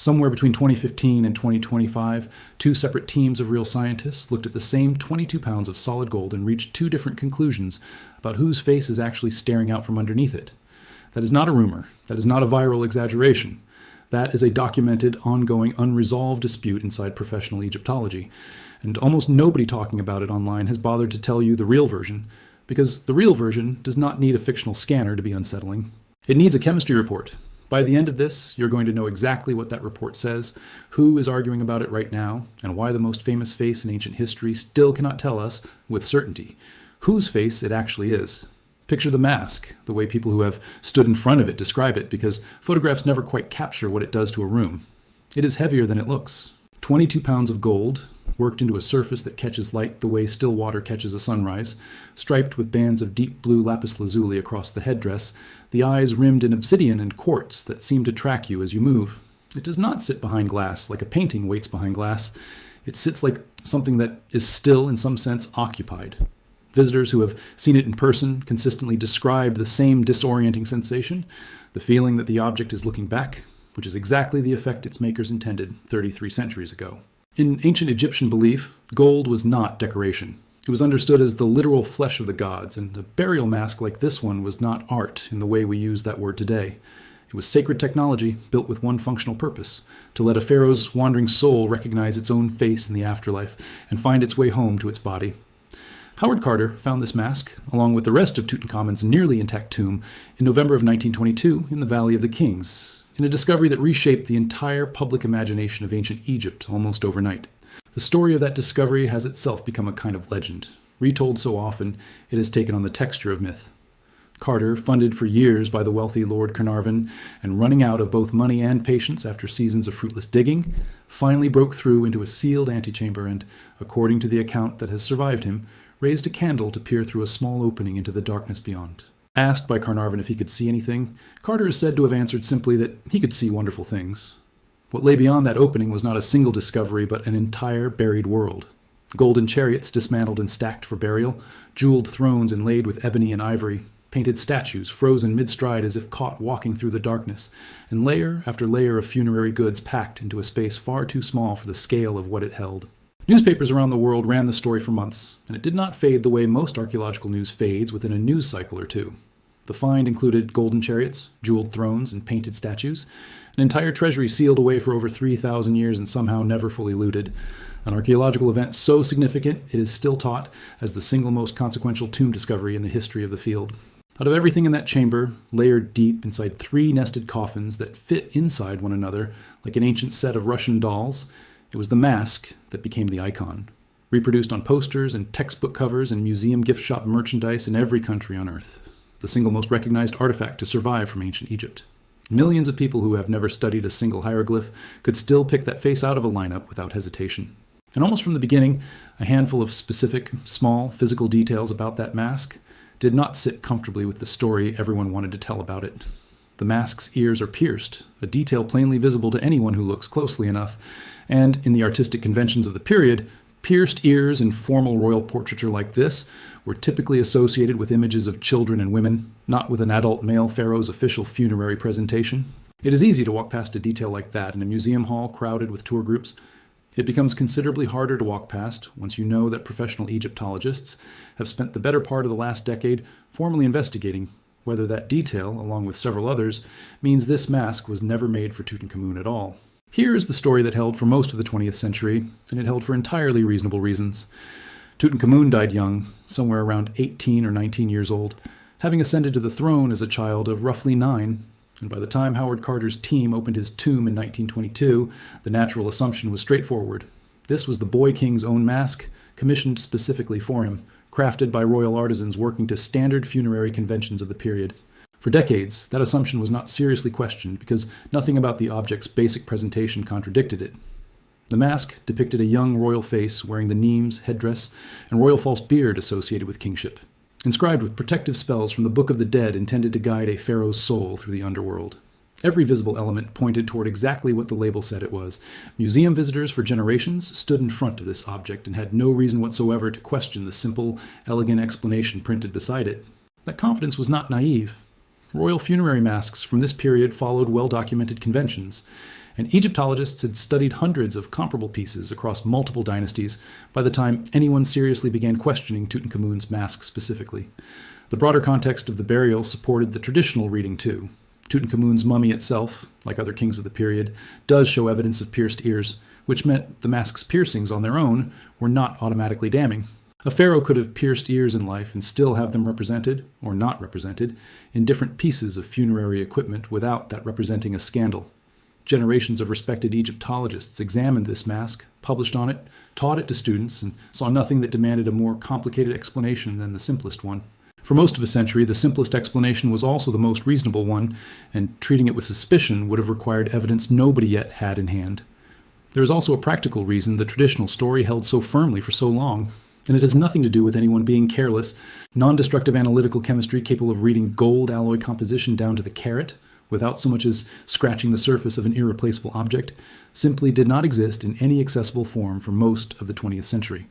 Somewhere between 2015 and 2025, two separate teams of real scientists looked at the same 22 pounds of solid gold and reached two different conclusions about whose face is actually staring out from underneath it. That is not a rumor. That is not a viral exaggeration. That is a documented, ongoing, unresolved dispute inside professional Egyptology. And almost nobody talking about it online has bothered to tell you the real version, because the real version does not need a fictional scanner to be unsettling. It needs a chemistry report. By the end of this, you're going to know exactly what that report says, who is arguing about it right now, and why the most famous face in ancient history still cannot tell us, with certainty, whose face it actually is. Picture the mask, the way people who have stood in front of it describe it, because photographs never quite capture what it does to a room. It is heavier than it looks. 22 pounds of gold, worked into a surface that catches light the way still water catches a sunrise, striped with bands of deep blue lapis lazuli across the headdress, the eyes rimmed in obsidian and quartz that seem to track you as you move. It does not sit behind glass like a painting waits behind glass. It sits like something that is still, in some sense, occupied. Visitors who have seen it in person consistently describe the same disorienting sensation, the feeling that the object is looking back, which is exactly the effect its makers intended 33 centuries ago. In ancient Egyptian belief, gold was not decoration. It was understood as the literal flesh of the gods, and a burial mask like this one was not art in the way we use that word today. It was sacred technology built with one functional purpose, to let a pharaoh's wandering soul recognize its own face in the afterlife and find its way home to its body. Howard Carter found this mask, along with the rest of Tutankhamun's nearly intact tomb, in November of 1922 in the Valley of the Kings, in a discovery that reshaped the entire public imagination of ancient Egypt almost overnight. The story of that discovery has itself become a kind of legend. Retold so often, it has taken on the texture of myth. Carter, funded for years by the wealthy Lord Carnarvon, and running out of both money and patience after seasons of fruitless digging, finally broke through into a sealed antechamber and, according to the account that has survived him, raised a candle to peer through a small opening into the darkness beyond. Asked by Carnarvon if he could see anything, Carter is said to have answered simply that he could see wonderful things. What lay beyond that opening was not a single discovery, but an entire buried world. Golden chariots dismantled and stacked for burial, jeweled thrones inlaid with ebony and ivory, painted statues frozen mid-stride as if caught walking through the darkness, and layer after layer of funerary goods packed into a space far too small for the scale of what it held. Newspapers around the world ran the story for months, and it did not fade the way most archaeological news fades within a news cycle or two. The find included golden chariots, jeweled thrones, and painted statues, an entire treasury sealed away for over 3,000 years and somehow never fully looted, an archaeological event so significant it is still taught as the single most consequential tomb discovery in the history of the field. Out of everything in that chamber, layered deep inside 3 nested coffins that fit inside one another like an ancient set of Russian dolls, it was the mask that became the icon, reproduced on posters and textbook covers and museum gift shop merchandise in every country on Earth, the single most recognized artifact to survive from ancient Egypt. Millions of people who have never studied a single hieroglyph could still pick that face out of a lineup without hesitation. And almost from the beginning, a handful of specific, small, physical details about that mask did not sit comfortably with the story everyone wanted to tell about it. The mask's ears are pierced, a detail plainly visible to anyone who looks closely enough, and, in the artistic conventions of the period, pierced ears in formal royal portraiture like this were typically associated with images of children and women, not with an adult male pharaoh's official funerary presentation. It is easy to walk past a detail like that in a museum hall crowded with tour groups. It becomes considerably harder to walk past once you know that professional Egyptologists have spent the better part of the last decade formally investigating whether that detail, along with several others, means this mask was never made for Tutankhamun at all. Here is the story that held for most of the 20th century, and it held for entirely reasonable reasons. Tutankhamun died young, somewhere around 18 or 19 years old, having ascended to the throne as a child of roughly 9, and by the time Howard Carter's team opened his tomb in 1922, the natural assumption was straightforward. This was the boy king's own mask, commissioned specifically for him, crafted by royal artisans working to standard funerary conventions of the period. For decades, that assumption was not seriously questioned because nothing about the object's basic presentation contradicted it. The mask depicted a young royal face wearing the nemes, headdress, and royal false beard associated with kingship, inscribed with protective spells from the Book of the Dead intended to guide a pharaoh's soul through the underworld. Every visible element pointed toward exactly what the label said it was. Museum visitors for generations stood in front of this object and had no reason whatsoever to question the simple, elegant explanation printed beside it. That confidence was not naive. Royal funerary masks from this period followed well-documented conventions, and Egyptologists had studied hundreds of comparable pieces across multiple dynasties by the time anyone seriously began questioning Tutankhamun's mask specifically. The broader context of the burial supported the traditional reading too. Tutankhamun's mummy itself, like other kings of the period, does show evidence of pierced ears, which meant the mask's piercings on their own were not automatically damning. A pharaoh could have pierced ears in life and still have them represented, or not represented, in different pieces of funerary equipment without that representing a scandal. Generations of respected Egyptologists examined this mask, published on it, taught it to students, and saw nothing that demanded a more complicated explanation than the simplest one. For most of a century, the simplest explanation was also the most reasonable one, and treating it with suspicion would have required evidence nobody yet had in hand. There is also a practical reason the traditional story held so firmly for so long, and it has nothing to do with anyone being careless. Non-destructive analytical chemistry capable of reading gold alloy composition down to the carat, without so much as scratching the surface of an irreplaceable object, simply did not exist in any accessible form for most of the 20th century.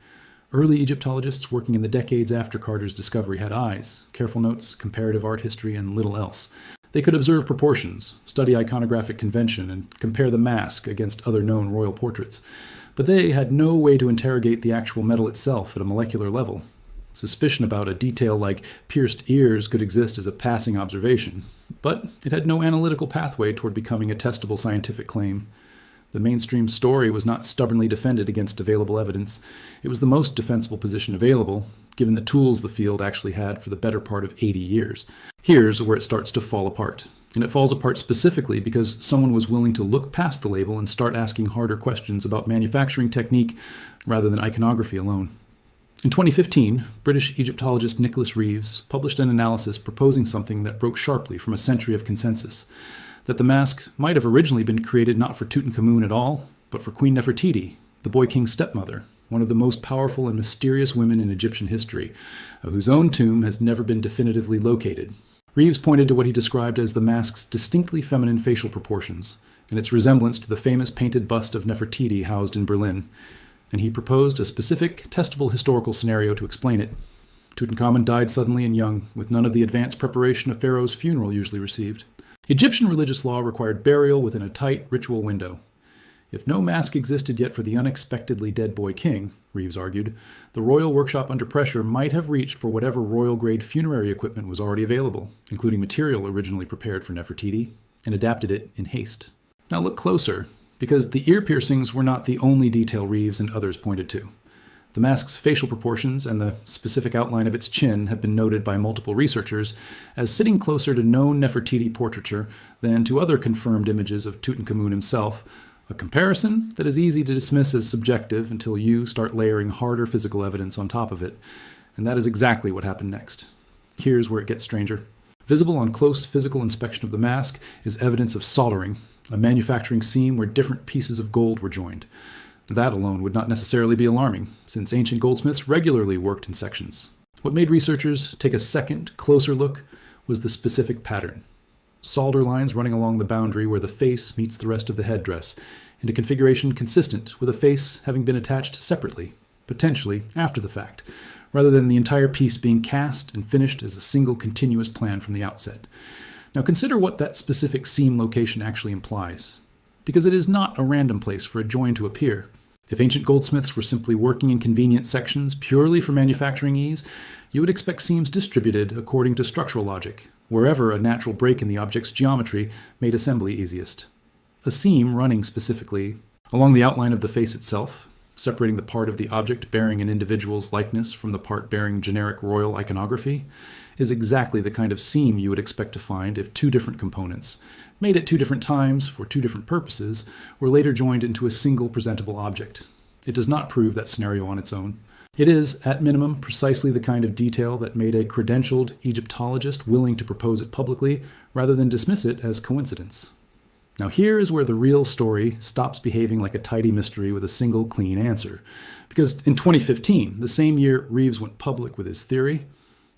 Early Egyptologists working in the decades after Carter's discovery had eyes, careful notes, comparative art history, and little else. They could observe proportions, study iconographic convention, and compare the mask against other known royal portraits. But they had no way to interrogate the actual metal itself at a molecular level. Suspicion about a detail like pierced ears could exist as a passing observation, but it had no analytical pathway toward becoming a testable scientific claim. The mainstream story was not stubbornly defended against available evidence. It was the most defensible position available, given the tools the field actually had for the better part of 80 years. Here's where it starts to fall apart. And it falls apart specifically because someone was willing to look past the label and start asking harder questions about manufacturing technique rather than iconography alone. In 2015, British Egyptologist Nicholas Reeves published an analysis proposing something that broke sharply from a century of consensus: that the mask might have originally been created not for Tutankhamun at all, but for Queen Nefertiti, the boy king's stepmother, one of the most powerful and mysterious women in Egyptian history, whose own tomb has never been definitively located. Reeves pointed to what he described as the mask's distinctly feminine facial proportions, and its resemblance to the famous painted bust of Nefertiti housed in Berlin, and he proposed a specific, testable historical scenario to explain it. Tutankhamun died suddenly and young, with none of the advanced preparation a pharaoh's funeral usually received. Egyptian religious law required burial within a tight ritual window. If no mask existed yet for the unexpectedly dead boy king, Reeves argued, the royal workshop under pressure might have reached for whatever royal-grade funerary equipment was already available, including material originally prepared for Nefertiti, and adapted it in haste. Now look closer, because the ear piercings were not the only detail Reeves and others pointed to. The mask's facial proportions and the specific outline of its chin have been noted by multiple researchers as sitting closer to known Nefertiti portraiture than to other confirmed images of Tutankhamun himself, a comparison that is easy to dismiss as subjective until you start layering harder physical evidence on top of it. And that is exactly what happened next. Here's where it gets stranger. Visible on close physical inspection of the mask is evidence of soldering, a manufacturing seam where different pieces of gold were joined. That alone would not necessarily be alarming, since ancient goldsmiths regularly worked in sections. What made researchers take a second, closer look was the specific pattern. Solder lines running along the boundary where the face meets the rest of the headdress, in a configuration consistent with a face having been attached separately, potentially after the fact, rather than the entire piece being cast and finished as a single continuous plan from the outset. Now consider what that specific seam location actually implies, because it is not a random place for a join to appear. If ancient goldsmiths were simply working in convenient sections purely for manufacturing ease, you would expect seams distributed according to structural logic, wherever a natural break in the object's geometry made assembly easiest. A seam running specifically along the outline of the face itself, separating the part of the object bearing an individual's likeness from the part bearing generic royal iconography, is exactly the kind of seam you would expect to find if two different components, made at two different times for two different purposes, were later joined into a single presentable object. It does not prove that scenario on its own. It is, at minimum, precisely the kind of detail that made a credentialed Egyptologist willing to propose it publicly rather than dismiss it as coincidence. Now here is where the real story stops behaving like a tidy mystery with a single clean answer. Because in 2015, the same year Reeves went public with his theory,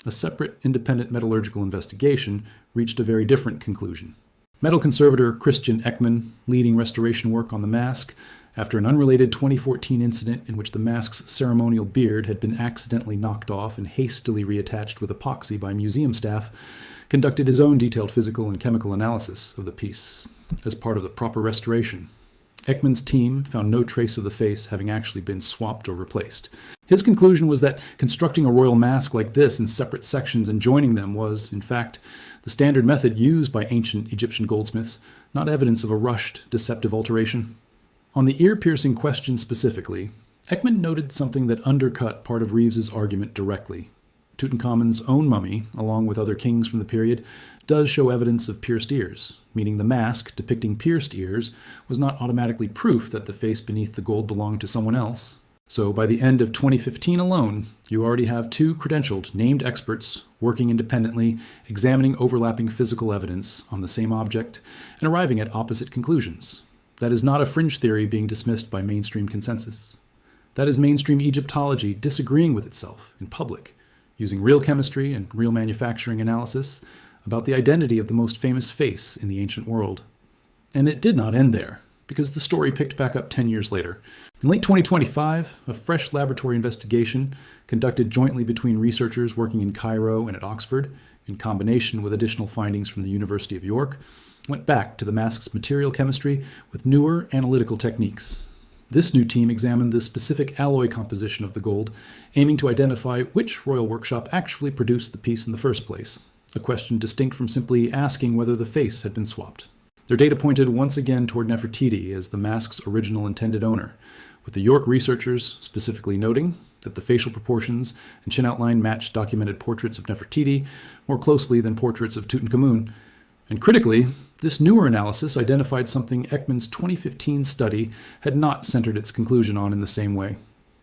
a separate independent metallurgical investigation reached a very different conclusion. Metal conservator Christian Ekman, leading restoration work on the mask, after an unrelated 2014 incident in which the mask's ceremonial beard had been accidentally knocked off and hastily reattached with epoxy by museum staff, conducted his own detailed physical and chemical analysis of the piece as part of the proper restoration. Ekman's team found no trace of the face having actually been swapped or replaced. His conclusion was that constructing a royal mask like this in separate sections and joining them was, in fact, the standard method used by ancient Egyptian goldsmiths, not evidence of a rushed, deceptive alteration. On the ear-piercing question specifically, Ekman noted something that undercut part of Reeves's argument directly. Tutankhamun's own mummy, along with other kings from the period, does show evidence of pierced ears, meaning the mask depicting pierced ears was not automatically proof that the face beneath the gold belonged to someone else. So by the end of 2015 alone, you already have two credentialed, named experts working independently, examining overlapping physical evidence on the same object, and arriving at opposite conclusions. That is not a fringe theory being dismissed by mainstream consensus. That is mainstream Egyptology disagreeing with itself in public, using real chemistry and real manufacturing analysis about the identity of the most famous face in the ancient world. And it did not end there, because the story picked back up 10 years later. In late 2025, a fresh laboratory investigation conducted jointly between researchers working in Cairo and at Oxford, in combination with additional findings from the University of York, went back to the mask's material chemistry with newer analytical techniques. This new team examined the specific alloy composition of the gold, aiming to identify which royal workshop actually produced the piece in the first place, a question distinct from simply asking whether the face had been swapped. Their data pointed once again toward Nefertiti as the mask's original intended owner, with the York researchers specifically noting that the facial proportions and chin outline matched documented portraits of Nefertiti more closely than portraits of Tutankhamun. And critically, this newer analysis identified something Ekman's 2015 study had not centered its conclusion on in the same way.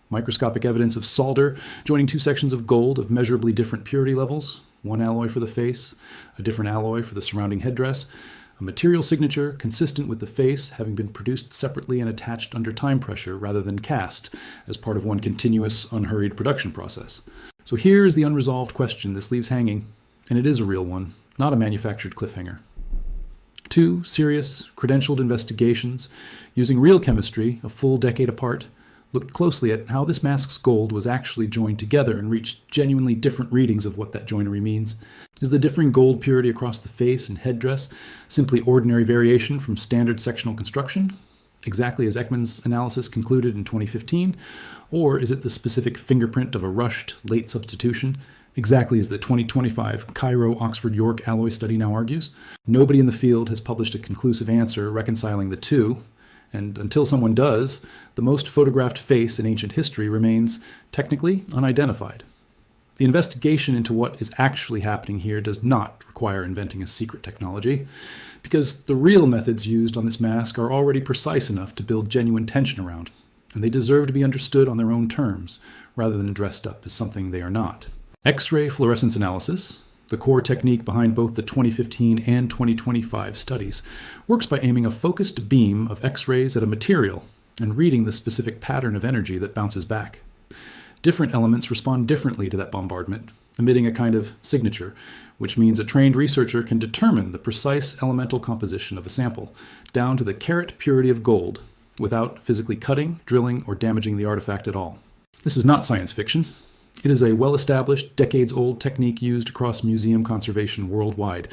Microscopic evidence of solder joining two sections of gold of measurably different purity levels, one alloy for the face, a different alloy for the surrounding headdress, a material signature consistent with the face having been produced separately and attached under time pressure rather than cast as part of one continuous, unhurried production process. So here is the unresolved question this leaves hanging, and it is a real one, not a manufactured cliffhanger. Two serious, credentialed investigations using real chemistry a full decade apart looked closely at how this mask's gold was actually joined together and reached genuinely different readings of what that joinery means. Is the differing gold purity across the face and headdress simply ordinary variation from standard sectional construction, exactly as Ekman's analysis concluded in 2015, or is it the specific fingerprint of a rushed, late substitution, exactly as the 2025 Cairo-Oxford-York alloy study now argues? Nobody in the field has published a conclusive answer reconciling the two, and until someone does, the most photographed face in ancient history remains technically unidentified. The investigation into what is actually happening here does not require inventing a secret technology, because the real methods used on this mask are already precise enough to build genuine tension around, and they deserve to be understood on their own terms, rather than dressed up as something they are not. X-ray fluorescence analysis, the core technique behind both the 2015 and 2025 studies, works by aiming a focused beam of X-rays at a material and reading the specific pattern of energy that bounces back. Different elements respond differently to that bombardment, emitting a kind of signature, which means a trained researcher can determine the precise elemental composition of a sample, down to the carat purity of gold, without physically cutting, drilling, or damaging the artifact at all. This is not science fiction. It is a well-established, decades-old technique used across museum conservation worldwide,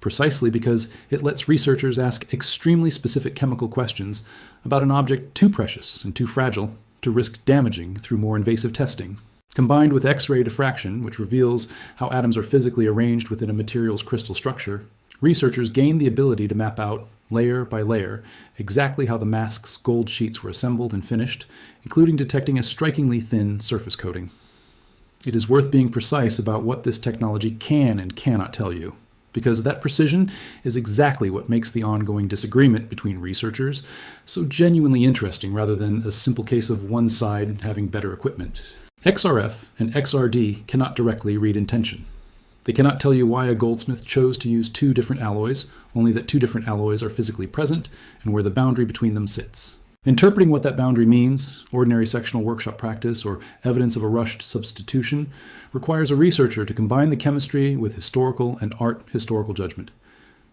precisely because it lets researchers ask extremely specific chemical questions about an object too precious and too fragile to risk damaging through more invasive testing. Combined with X-ray diffraction, which reveals how atoms are physically arranged within a material's crystal structure, researchers gain the ability to map out, layer by layer, exactly how the mask's gold sheets were assembled and finished, including detecting a strikingly thin surface coating. It is worth being precise about what this technology can and cannot tell you, because that precision is exactly what makes the ongoing disagreement between researchers so genuinely interesting rather than a simple case of one side having better equipment. XRF and XRD cannot directly read intention. They cannot tell you why a goldsmith chose to use two different alloys, only that two different alloys are physically present and where the boundary between them sits. Interpreting what that boundary means, ordinary sectional workshop practice, or evidence of a rushed substitution, requires a researcher to combine the chemistry with historical and art historical judgment.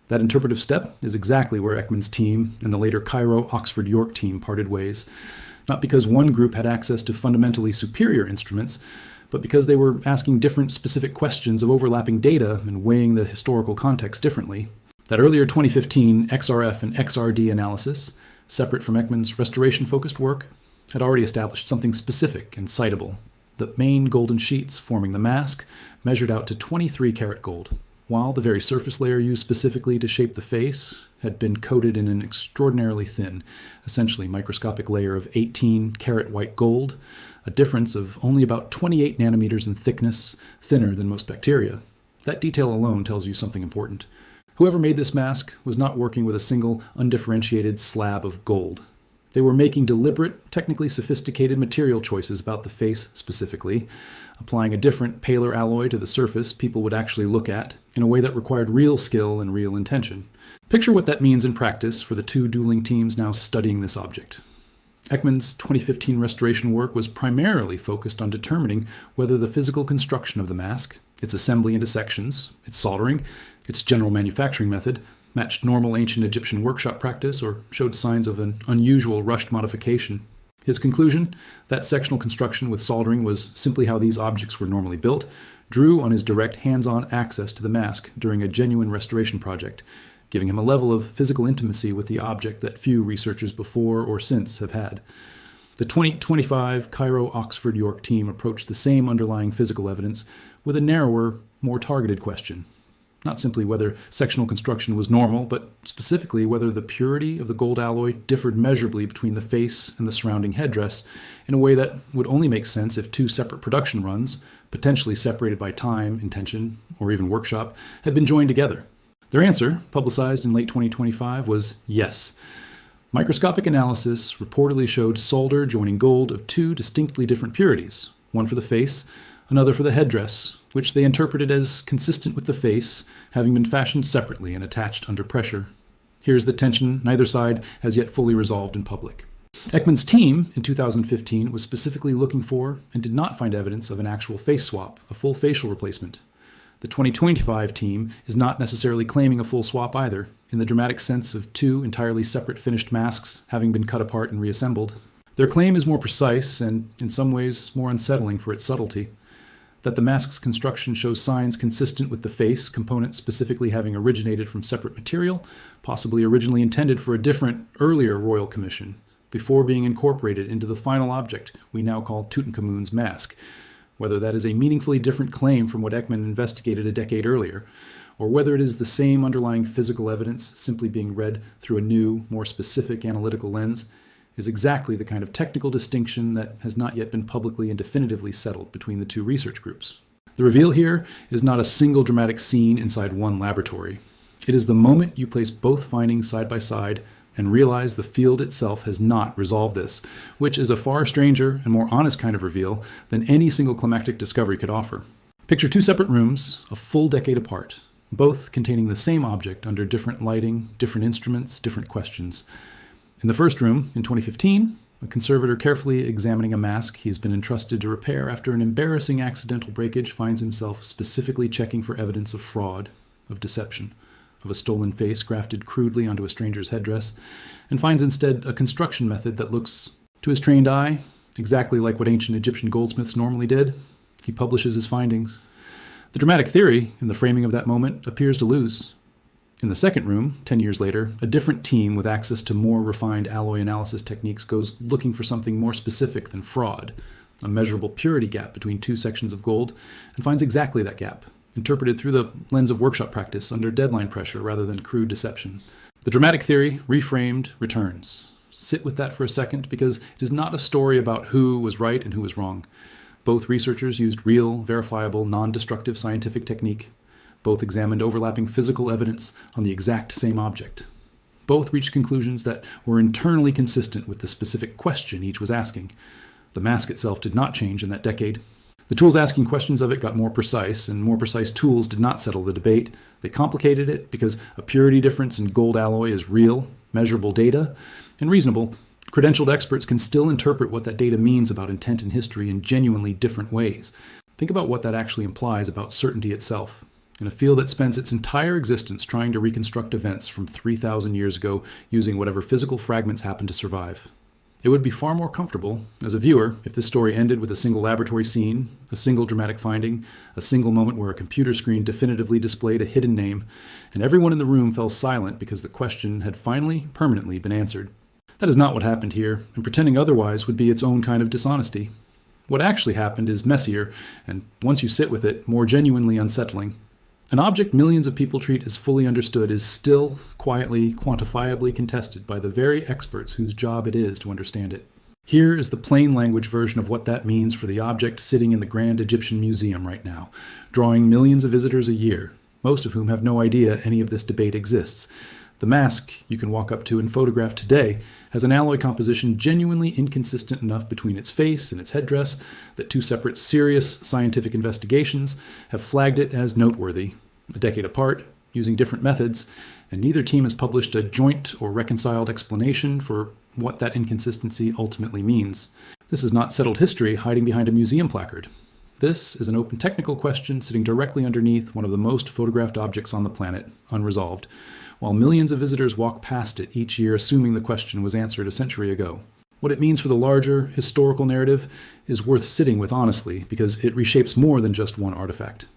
That interpretive step is exactly where Ekman's team and the later Cairo-Oxford-York team parted ways, not because one group had access to fundamentally superior instruments, but because they were asking different specific questions of overlapping data and weighing the historical context differently. That earlier 2015 XRF and XRD analysis, separate from Ekman's restoration-focused work, had already established something specific and citable. The main golden sheets forming the mask measured out to 23 karat gold, while the very surface layer used specifically to shape the face had been coated in an extraordinarily thin, essentially microscopic layer of 18 karat white gold, a difference of only about 28 nanometers in thickness, thinner than most bacteria. That detail alone tells you something important. Whoever made this mask was not working with a single undifferentiated slab of gold. They were making deliberate, technically sophisticated material choices about the face specifically, applying a different, paler alloy to the surface people would actually look at in a way that required real skill and real intention. Picture what that means in practice for the two dueling teams now studying this object. Ekman's 2015 restoration work was primarily focused on determining whether the physical construction of the mask, its assembly into sections, its soldering, its general manufacturing method, matched normal ancient Egyptian workshop practice or showed signs of an unusual rushed modification. His conclusion, that sectional construction with soldering was simply how these objects were normally built, drew on his direct hands-on access to the mask during a genuine restoration project, giving him a level of physical intimacy with the object that few researchers before or since have had. The 2025 Cairo-Oxford-York team approached the same underlying physical evidence with a narrower, more targeted question. Not simply whether sectional construction was normal, but specifically whether the purity of the gold alloy differed measurably between the face and the surrounding headdress in a way that would only make sense if two separate production runs, potentially separated by time, intention, or even workshop, had been joined together. Their answer, publicized in late 2025, was yes. Microscopic analysis reportedly showed solder joining gold of two distinctly different purities, one for the face, another for the headdress, which they interpreted as consistent with the face, having been fashioned separately and attached under pressure. Here's the tension neither side has yet fully resolved in public. Ekman's team in 2015 was specifically looking for and did not find evidence of an actual face swap, a full facial replacement. The 2025 team is not necessarily claiming a full swap either, in the dramatic sense of two entirely separate finished masks having been cut apart and reassembled. Their claim is more precise and, in some ways, more unsettling for its subtlety. That the mask's construction shows signs consistent with the face component specifically having originated from separate material, possibly originally intended for a different, earlier royal commission, before being incorporated into the final object we now call Tutankhamun's mask, whether that is a meaningfully different claim from what Ekman investigated a decade earlier, or whether it is the same underlying physical evidence simply being read through a new, more specific analytical lens, is exactly the kind of technical distinction that has not yet been publicly and definitively settled between the two research groups. The reveal here is not a single dramatic scene inside one laboratory. It is the moment you place both findings side by side and realize the field itself has not resolved this, which is a far stranger and more honest kind of reveal than any single climactic discovery could offer. Picture two separate rooms, a full decade apart, both containing the same object under different lighting, different instruments, different questions. In the first room, in 2015, a conservator carefully examining a mask he has been entrusted to repair after an embarrassing accidental breakage finds himself specifically checking for evidence of fraud, of deception, of a stolen face grafted crudely onto a stranger's headdress, and finds instead a construction method that looks, to his trained eye, exactly like what ancient Egyptian goldsmiths normally did. He publishes his findings. The dramatic theory, in the framing of that moment, appears to lose. In the second room, 10 years later, a different team with access to more refined alloy analysis techniques goes looking for something more specific than fraud, a measurable purity gap between two sections of gold, and finds exactly that gap, interpreted through the lens of workshop practice under deadline pressure rather than crude deception. The dramatic theory, reframed, returns. Sit with that for a second, because it is not a story about who was right and who was wrong. Both researchers used real, verifiable, non-destructive scientific technique. Both examined overlapping physical evidence on the exact same object. Both reached conclusions that were internally consistent with the specific question each was asking. The mask itself did not change in that decade. The tools asking questions of it got more precise, and more precise tools did not settle the debate. They complicated it because a purity difference in gold alloy is real, measurable data, and reasonable. Credentialed experts can still interpret what that data means about intent and history in genuinely different ways. Think about what that actually implies about certainty itself. In a field that spends its entire existence trying to reconstruct events from 3,000 years ago using whatever physical fragments happen to survive. It would be far more comfortable, as a viewer, if this story ended with a single laboratory scene, a single dramatic finding, a single moment where a computer screen definitively displayed a hidden name, and everyone in the room fell silent because the question had finally, permanently been answered. That is not what happened here, and pretending otherwise would be its own kind of dishonesty. What actually happened is messier, and once you sit with it, more genuinely unsettling. An object millions of people treat as fully understood is still, quietly, quantifiably contested by the very experts whose job it is to understand it. Here is the plain language version of what that means for the object sitting in the Grand Egyptian Museum right now, drawing millions of visitors a year, most of whom have no idea any of this debate exists. The mask you can walk up to and photograph today has an alloy composition genuinely inconsistent enough between its face and its headdress that two separate serious scientific investigations have flagged it as noteworthy, a decade apart, using different methods, and neither team has published a joint or reconciled explanation for what that inconsistency ultimately means. This is not settled history hiding behind a museum placard. This is an open technical question sitting directly underneath one of the most photographed objects on the planet, unresolved, while millions of visitors walk past it each year assuming the question was answered a century ago. What it means for the larger, historical narrative is worth sitting with honestly, because it reshapes more than just one artifact.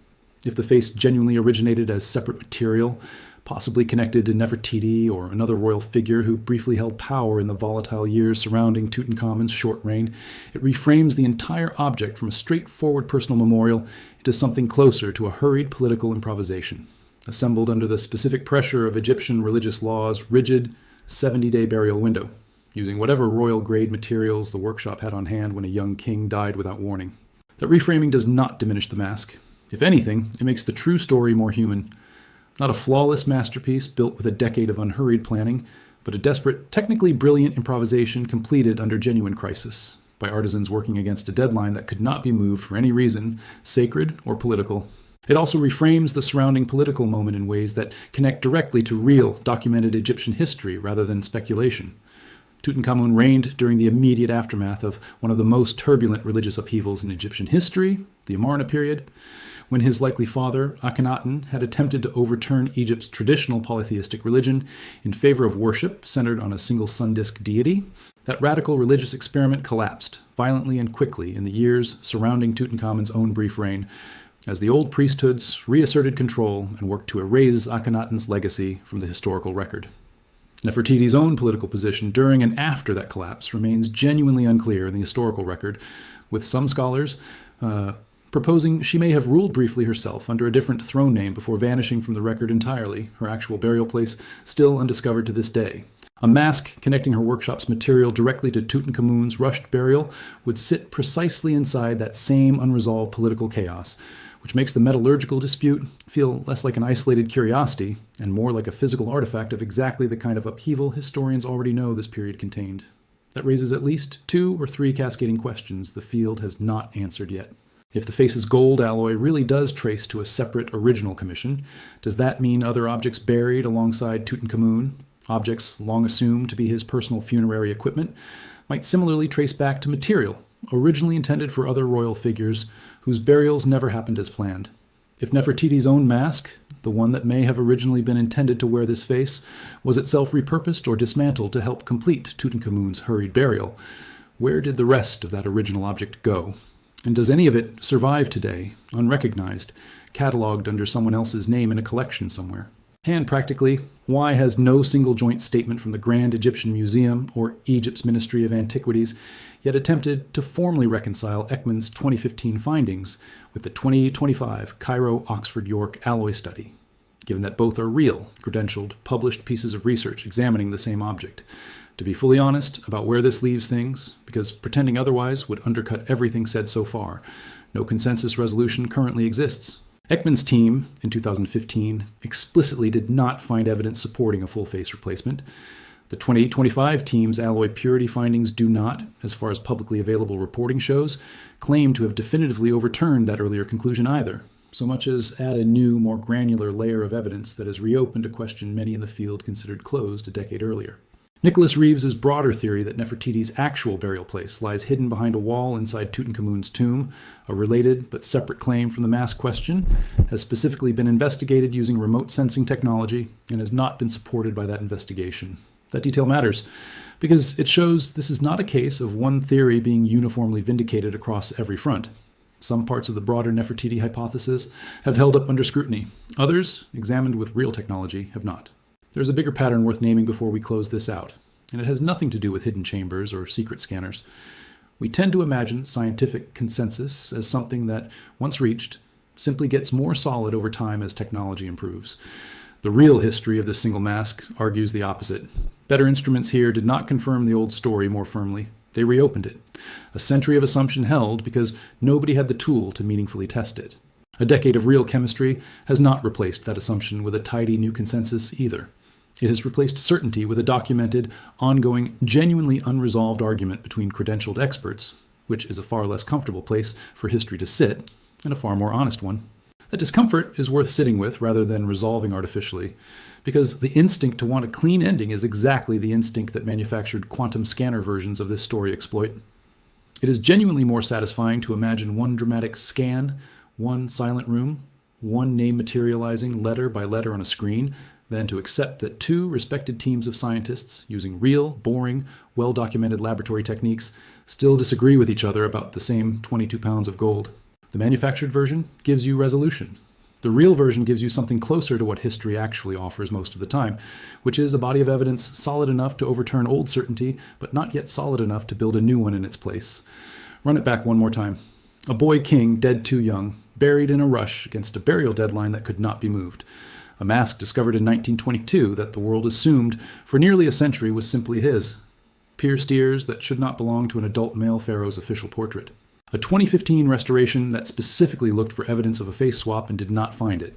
If the face genuinely originated as separate material, possibly connected to Nefertiti or another royal figure who briefly held power in the volatile years surrounding Tutankhamun's short reign, it reframes the entire object from a straightforward personal memorial into something closer to a hurried political improvisation, assembled under the specific pressure of Egyptian religious law's rigid 70-day burial window, using whatever royal-grade materials the workshop had on hand when a young king died without warning. That reframing does not diminish the mask. If anything, it makes the true story more human. Not a flawless masterpiece built with a decade of unhurried planning, but a desperate, technically brilliant improvisation completed under genuine crisis, by artisans working against a deadline that could not be moved for any reason, sacred or political. It also reframes the surrounding political moment in ways that connect directly to real, documented Egyptian history rather than speculation. Tutankhamun reigned during the immediate aftermath of one of the most turbulent religious upheavals in Egyptian history, the Amarna period, when his likely father, Akhenaten, had attempted to overturn Egypt's traditional polytheistic religion in favor of worship centered on a single sun disk deity. That radical religious experiment collapsed violently and quickly in the years surrounding Tutankhamun's own brief reign, as the old priesthoods reasserted control and worked to erase Akhenaten's legacy from the historical record. Nefertiti's own political position during and after that collapse remains genuinely unclear in the historical record, with some scholars proposing she may have ruled briefly herself under a different throne name before vanishing from the record entirely, her actual burial place still undiscovered to this day. A mask connecting her workshop's material directly to Tutankhamun's rushed burial would sit precisely inside that same unresolved political chaos, which makes the metallurgical dispute feel less like an isolated curiosity and more like a physical artifact of exactly the kind of upheaval historians already know this period contained. That raises at least 2 or 3 cascading questions the field has not answered yet. If the face's gold alloy really does trace to a separate original commission, does that mean other objects buried alongside Tutankhamun, objects long assumed to be his personal funerary equipment, might similarly trace back to material originally intended for other royal figures whose burials never happened as planned? If Nefertiti's own mask, the one that may have originally been intended to wear this face, was itself repurposed or dismantled to help complete Tutankhamun's hurried burial, where did the rest of that original object go? And does any of it survive today, unrecognized, cataloged under someone else's name in a collection somewhere? And practically, why has no single joint statement from the Grand Egyptian Museum or Egypt's Ministry of Antiquities yet attempted to formally reconcile Ekman's 2015 findings with the 2025 Cairo-Oxford-York alloy study, given that both are real, credentialed, published pieces of research examining the same object? To be fully honest about where this leaves things, because pretending otherwise would undercut everything said so far, no consensus resolution currently exists. Ekman's team, in 2015, explicitly did not find evidence supporting a full face replacement. The 2025 team's alloy purity findings do not, as far as publicly available reporting shows, claim to have definitively overturned that earlier conclusion either, so much as add a new, more granular layer of evidence that has reopened a question many in the field considered closed a decade earlier. Nicholas Reeves's broader theory that Nefertiti's actual burial place lies hidden behind a wall inside Tutankhamun's tomb, a related but separate claim from the mask question, has specifically been investigated using remote sensing technology and has not been supported by that investigation. That detail matters because it shows this is not a case of one theory being uniformly vindicated across every front. Some parts of the broader Nefertiti hypothesis have held up under scrutiny. Others, examined with real technology, have not. There's a bigger pattern worth naming before we close this out, and it has nothing to do with hidden chambers or secret scanners. We tend to imagine scientific consensus as something that, once reached, simply gets more solid over time as technology improves. The real history of this single mask argues the opposite. Better instruments here did not confirm the old story more firmly. They reopened it. A century of assumption held because nobody had the tool to meaningfully test it. A decade of real chemistry has not replaced that assumption with a tidy new consensus either. It has replaced certainty with a documented, ongoing, genuinely unresolved argument between credentialed experts, which is a far less comfortable place for history to sit, and a far more honest one. That discomfort is worth sitting with rather than resolving artificially, because the instinct to want a clean ending is exactly the instinct that manufactured quantum scanner versions of this story exploit. It is genuinely more satisfying to imagine one dramatic scan, one silent room, one name materializing letter by letter on a screen, than to accept that two respected teams of scientists, using real, boring, well-documented laboratory techniques, still disagree with each other about the same 22 pounds of gold. The manufactured version gives you resolution. The real version gives you something closer to what history actually offers most of the time, which is a body of evidence solid enough to overturn old certainty, but not yet solid enough to build a new one in its place. Run it back one more time. A boy king dead too young, buried in a rush against a burial deadline that could not be moved. A mask discovered in 1922 that the world assumed for nearly a century was simply his. Pierced ears that should not belong to an adult male pharaoh's official portrait. A 2015 restoration that specifically looked for evidence of a face swap and did not find it.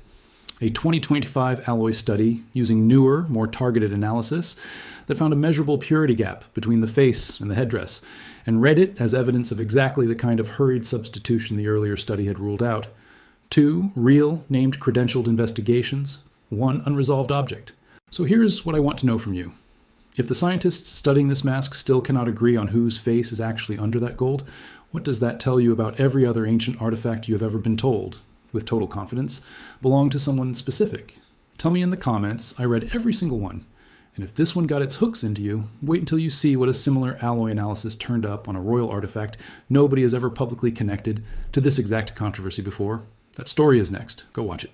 A 2025 alloy study using newer, more targeted analysis that found a measurable purity gap between the face and the headdress, and read it as evidence of exactly the kind of hurried substitution the earlier study had ruled out. 2 real, named credentialed investigations, 1 unresolved object. So here's what I want to know from you. If the scientists studying this mask still cannot agree on whose face is actually under that gold, what does that tell you about every other ancient artifact you have ever been told, with total confidence, belonged to someone specific? Tell me in the comments. I read every single one. And if this one got its hooks into you, wait until you see what a similar alloy analysis turned up on a royal artifact nobody has ever publicly connected to this exact controversy before. That story is next. Go watch it.